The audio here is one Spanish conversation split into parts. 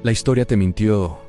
La historia te mintió.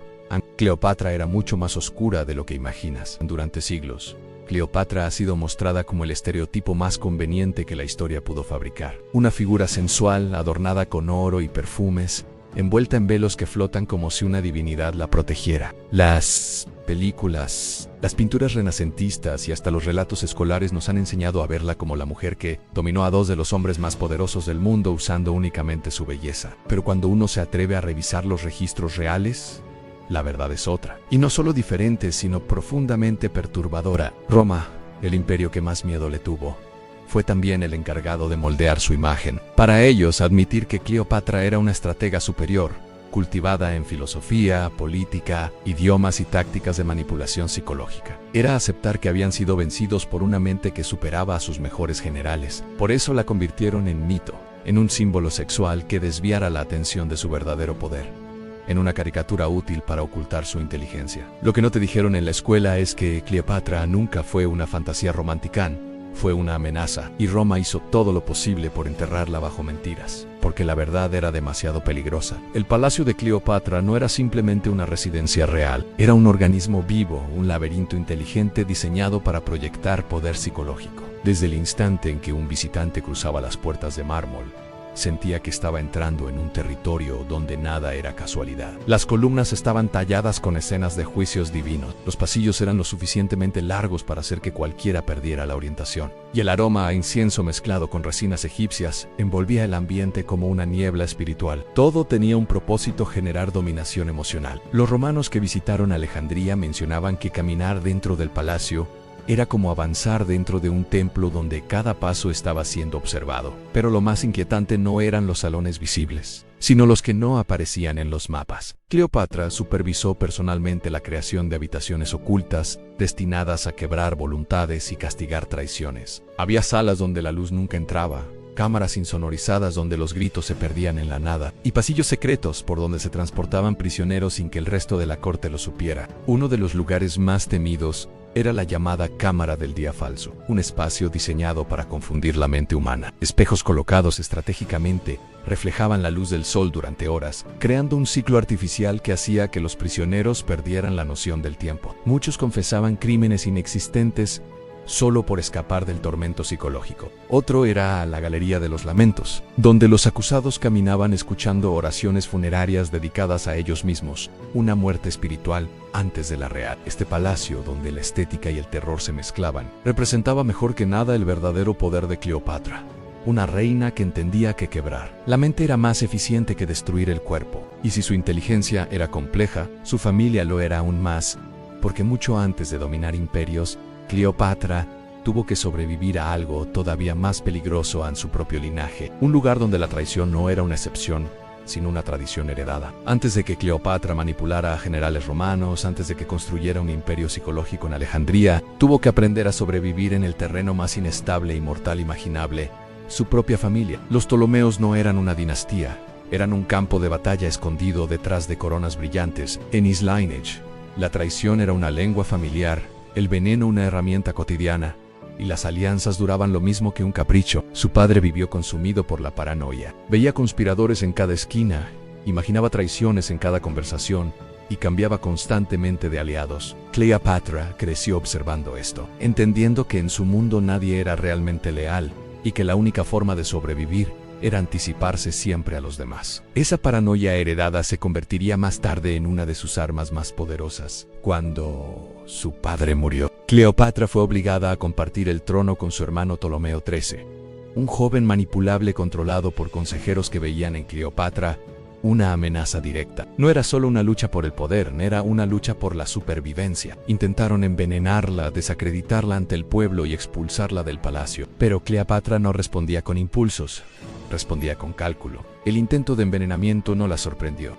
Cleopatra era mucho más oscura de lo que imaginas. Durante siglos, Cleopatra ha sido mostrada como el estereotipo más conveniente que la historia pudo fabricar. Una figura sensual, adornada con oro y perfumes, envuelta en velos que flotan como si una divinidad la protegiera. Las películas, las pinturas renacentistas y hasta los relatos escolares nos han enseñado a verla como la mujer que dominó a dos de los hombres más poderosos del mundo usando únicamente su belleza. Pero cuando uno se atreve a revisar los registros reales, la verdad es otra. Y no solo diferente, sino profundamente perturbadora. Roma, el imperio que más miedo le tuvo, fue también el encargado de moldear su imagen. Para ellos, admitir que Cleopatra era una estratega superior, cultivada en filosofía, política, idiomas y tácticas de manipulación psicológica. Era aceptar que habían sido vencidos por una mente que superaba a sus mejores generales. Por eso la convirtieron en mito, en un símbolo sexual que desviara la atención de su verdadero poder, en una caricatura útil para ocultar su inteligencia. Lo que no te dijeron en la escuela es que Cleopatra nunca fue una fantasía romanticán, fue una amenaza, y Roma hizo todo lo posible por enterrarla bajo mentiras, porque la verdad era demasiado peligrosa. El palacio de Cleopatra no era simplemente una residencia real, era un organismo vivo, un laberinto inteligente diseñado para proyectar poder psicológico. Desde el instante en que un visitante cruzaba las puertas de mármol, sentía que estaba entrando en un territorio donde nada era casualidad. Las columnas estaban talladas con escenas de juicios divinos. Los pasillos eran lo suficientemente largos para hacer que cualquiera perdiera la orientación. Y el aroma a incienso mezclado con resinas egipcias envolvía el ambiente como una niebla espiritual. Todo tenía un propósito: generar dominación emocional. Los romanos que visitaron Alejandría mencionaban que caminar dentro del palacio era como avanzar dentro de un templo donde cada paso estaba siendo observado. Pero lo más inquietante no eran los salones visibles, sino los que no aparecían en los mapas. Cleopatra supervisó personalmente la creación de habitaciones ocultas, destinadas a quebrar voluntades y castigar traiciones. Había salas donde la luz nunca entraba, cámaras insonorizadas donde los gritos se perdían en la nada, y pasillos secretos por donde se transportaban prisioneros sin que el resto de la corte lo supiera. Uno de los lugares más temidos era la llamada Cámara del Día Falso, un espacio diseñado para confundir la mente humana. Espejos colocados estratégicamente reflejaban la luz del sol durante horas, creando un ciclo artificial que hacía que los prisioneros perdieran la noción del tiempo. Muchos confesaban crímenes inexistentes solo por escapar del tormento psicológico. Otro era la Galería de los Lamentos, donde los acusados caminaban escuchando oraciones funerarias dedicadas a ellos mismos, una muerte espiritual antes de la real. Este palacio, donde la estética y el terror se mezclaban, representaba mejor que nada el verdadero poder de Cleopatra, una reina que entendía que quebrar la mente era más eficiente que destruir el cuerpo. Y si su inteligencia era compleja, su familia lo era aún más, porque mucho antes de dominar imperios, Cleopatra tuvo que sobrevivir a algo todavía más peligroso en su propio linaje, un lugar donde la traición no era una excepción, sino una tradición heredada. Antes de que Cleopatra manipulara a generales romanos, antes de que construyera un imperio psicológico en Alejandría, tuvo que aprender a sobrevivir en el terreno más inestable y mortal imaginable, su propia familia. Los Ptolomeos no eran una dinastía, eran un campo de batalla escondido detrás de coronas brillantes. En his lineage, la traición era una lengua familiar, el veneno una herramienta cotidiana, y las alianzas duraban lo mismo que un capricho. Su padre vivió consumido por la paranoia. Veía conspiradores en cada esquina, imaginaba traiciones en cada conversación, y cambiaba constantemente de aliados. Cleopatra creció observando esto, entendiendo que en su mundo nadie era realmente leal, y que la única forma de sobrevivir era anticiparse siempre a los demás. Esa paranoia heredada se convertiría más tarde en una de sus armas más poderosas. Cuando su padre murió, Cleopatra fue obligada a compartir el trono con su hermano Ptolomeo XIII, un joven manipulable controlado por consejeros que veían en Cleopatra una amenaza directa. No era solo una lucha por el poder, era una lucha por la supervivencia. Intentaron envenenarla, desacreditarla ante el pueblo y expulsarla del palacio. Pero Cleopatra no respondía con impulsos, respondía con cálculo. El intento de envenenamiento no la sorprendió.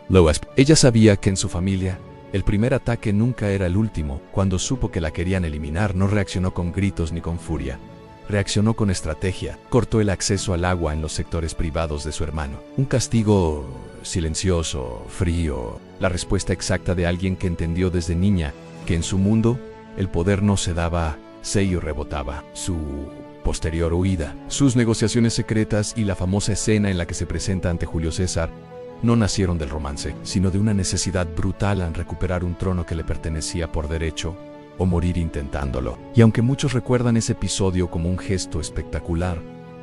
Ella sabía que en su familia, el primer ataque nunca era el último. Cuando supo que la querían eliminar, no reaccionó con gritos ni con furia. Reaccionó con estrategia. Cortó el acceso al agua en los sectores privados de su hermano. Un castigo silencioso, frío, la respuesta exacta de alguien que entendió desde niña que en su mundo el poder no se daba, se rebotaba. Su posterior huida, sus negociaciones secretas y la famosa escena en la que se presenta ante Julio César no nacieron del romance, sino de una necesidad brutal en recuperar un trono que le pertenecía por derecho, o morir intentándolo. Y aunque muchos recuerdan ese episodio como un gesto espectacular,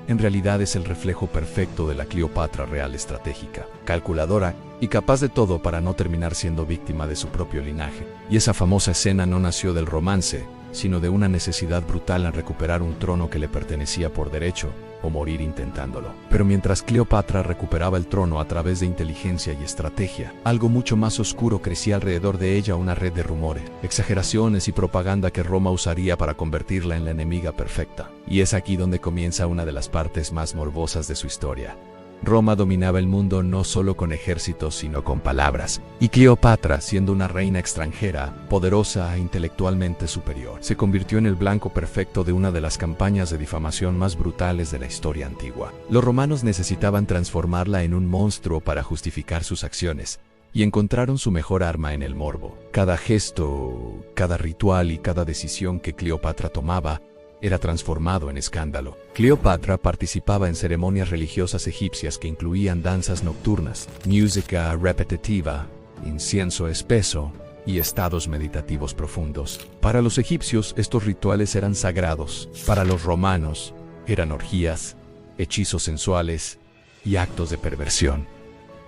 en realidad es el reflejo perfecto de la Cleopatra real estratégica, calculadora y capaz de todo para no terminar siendo víctima de su propio linaje. Y esa famosa escena no nació del romance, sino de una necesidad brutal en recuperar un trono que le pertenecía por derecho, o morir intentándolo. Pero mientras Cleopatra recuperaba el trono a través de inteligencia y estrategia, algo mucho más oscuro crecía alrededor de ella, una red de rumores, exageraciones y propaganda que Roma usaría para convertirla en la enemiga perfecta. Y es aquí donde comienza una de las partes más morbosas de su historia. Roma dominaba el mundo no solo con ejércitos, sino con palabras. Y Cleopatra, siendo una reina extranjera, poderosa e intelectualmente superior, se convirtió en el blanco perfecto de una de las campañas de difamación más brutales de la historia antigua. Los romanos necesitaban transformarla en un monstruo para justificar sus acciones, y encontraron su mejor arma en el morbo. Cada gesto, cada ritual y cada decisión que Cleopatra tomaba era transformado en escándalo. Cleopatra participaba en ceremonias religiosas egipcias que incluían danzas nocturnas, música repetitiva, incienso espeso y estados meditativos profundos. Para los egipcios, estos rituales eran sagrados. Para los romanos, eran orgías, hechizos sensuales y actos de perversión.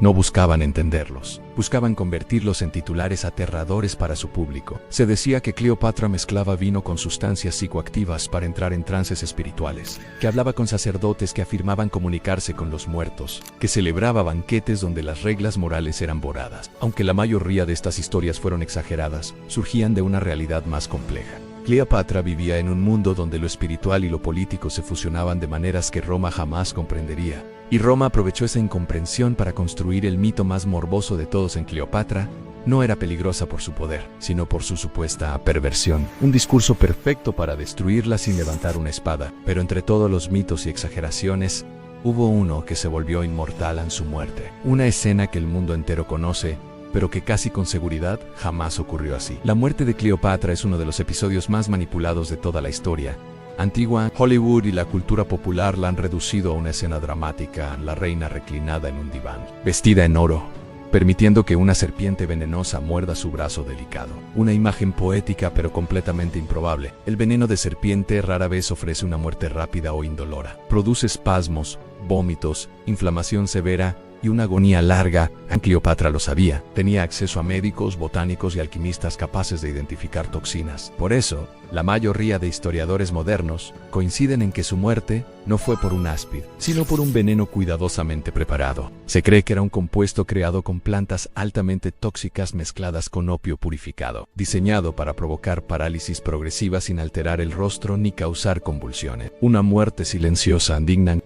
No buscaban entenderlos, buscaban convertirlos en titulares aterradores para su público. Se decía que Cleopatra mezclaba vino con sustancias psicoactivas para entrar en trances espirituales, que hablaba con sacerdotes que afirmaban comunicarse con los muertos, que celebraba banquetes donde las reglas morales eran borradas. Aunque la mayoría de estas historias fueron exageradas, surgían de una realidad más compleja. Cleopatra vivía en un mundo donde lo espiritual y lo político se fusionaban de maneras que Roma jamás comprendería. Y Roma aprovechó esa incomprensión para construir el mito más morboso de todos. En Cleopatra no era peligrosa por su poder, sino por su supuesta perversión. Un discurso perfecto para destruirla sin levantar una espada. Pero entre todos los mitos y exageraciones, hubo uno que se volvió inmortal en su muerte. Una escena que el mundo entero conoce, pero que casi con seguridad jamás ocurrió así. La muerte de Cleopatra es uno de los episodios más manipulados de toda la historia antigua. Hollywood y la cultura popular la han reducido a una escena dramática, la reina reclinada en un diván, vestida en oro, permitiendo que una serpiente venenosa muerda su brazo delicado. Una imagen poética pero completamente improbable. El veneno de serpiente rara vez ofrece una muerte rápida o indolora. Produce espasmos, vómitos, inflamación severa y una agonía larga. Cleopatra lo sabía. Tenía acceso a médicos, botánicos y alquimistas capaces de identificar toxinas. Por eso, la mayoría de historiadores modernos coinciden en que su muerte no fue por un áspid, sino por un veneno cuidadosamente preparado. Se cree que era un compuesto creado con plantas altamente tóxicas mezcladas con opio purificado, diseñado para provocar parálisis progresiva sin alterar el rostro ni causar convulsiones. Una muerte silenciosa, digna,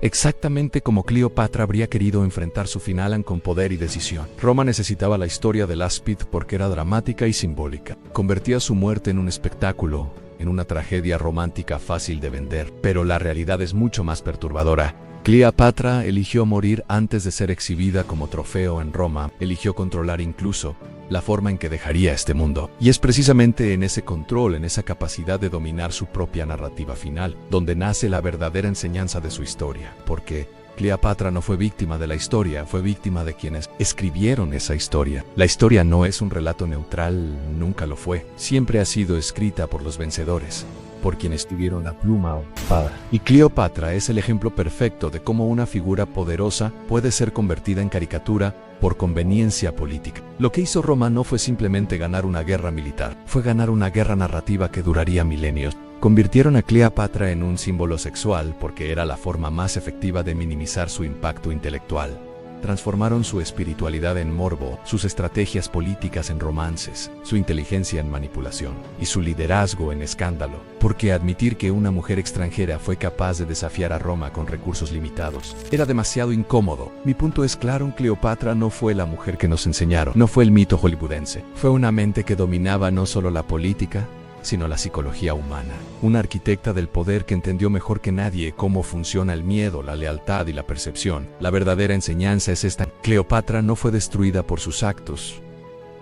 exactamente como Cleopatra habría querido enfrentar su final con poder y decisión. Roma necesitaba la historia del áspid porque era dramática y simbólica. Convertía su muerte en un espectáculo, en una tragedia romántica fácil de vender. Pero la realidad es mucho más perturbadora. Cleopatra eligió morir antes de ser exhibida como trofeo en Roma. Eligió controlar incluso la forma en que dejaría este mundo. Y es precisamente en ese control, en esa capacidad de dominar su propia narrativa final, donde nace la verdadera enseñanza de su historia. Porque Cleopatra no fue víctima de la historia, fue víctima de quienes escribieron esa historia. La historia no es un relato neutral, nunca lo fue. Siempre ha sido escrita por los vencedores, por quienes tuvieron la pluma o espada. Y Cleopatra es el ejemplo perfecto de cómo una figura poderosa puede ser convertida en caricatura por conveniencia política. Lo que hizo Roma no fue simplemente ganar una guerra militar, fue ganar una guerra narrativa que duraría milenios. Convirtieron a Cleopatra en un símbolo sexual porque era la forma más efectiva de minimizar su impacto intelectual. Transformaron su espiritualidad en morbo, sus estrategias políticas en romances, su inteligencia en manipulación y su liderazgo en escándalo. Porque admitir que una mujer extranjera fue capaz de desafiar a Roma con recursos limitados era demasiado incómodo. Mi punto es claro, Cleopatra no fue la mujer que nos enseñaron, no fue el mito hollywoodense. Fue una mente que dominaba no solo la política, sino la psicología humana. Una arquitecta del poder que entendió mejor que nadie cómo funciona el miedo, la lealtad y la percepción. La verdadera enseñanza es esta: Cleopatra no fue destruida por sus actos,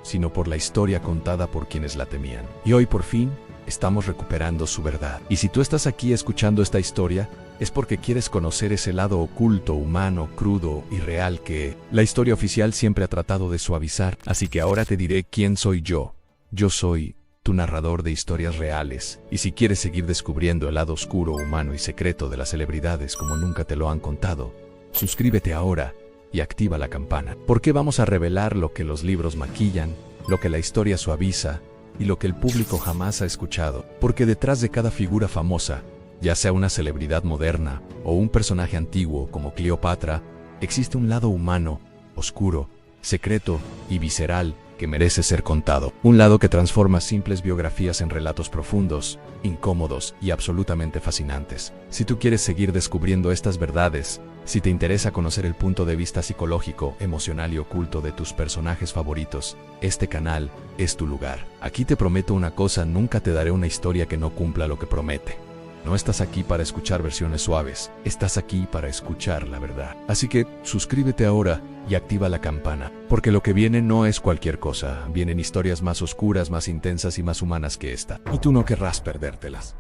sino por la historia contada por quienes la temían. Y hoy por fin, estamos recuperando su verdad. Y si tú estás aquí escuchando esta historia, es porque quieres conocer ese lado oculto, humano, crudo y real que la historia oficial siempre ha tratado de suavizar. Así que ahora te diré quién soy yo. Yo soy tu narrador de historias reales. Y si quieres seguir descubriendo el lado oscuro, humano y secreto de las celebridades como nunca te lo han contado, suscríbete ahora y activa la campana. Porque vamos a revelar lo que los libros maquillan, lo que la historia suaviza y lo que el público jamás ha escuchado. Porque detrás de cada figura famosa, ya sea una celebridad moderna o un personaje antiguo como Cleopatra, existe un lado humano, oscuro, secreto y visceral que merece ser contado. Un lado que transforma simples biografías en relatos profundos, incómodos y absolutamente fascinantes. Si tú quieres seguir descubriendo estas verdades, si te interesa conocer el punto de vista psicológico, emocional y oculto de tus personajes favoritos, este canal es tu lugar. Aquí te prometo una cosa, nunca te daré una historia que no cumpla lo que promete. No estás aquí para escuchar versiones suaves, estás aquí para escuchar la verdad. Así que suscríbete ahora y activa la campana, porque lo que viene no es cualquier cosa, vienen historias más oscuras, más intensas y más humanas que esta, y tú no querrás perdértelas.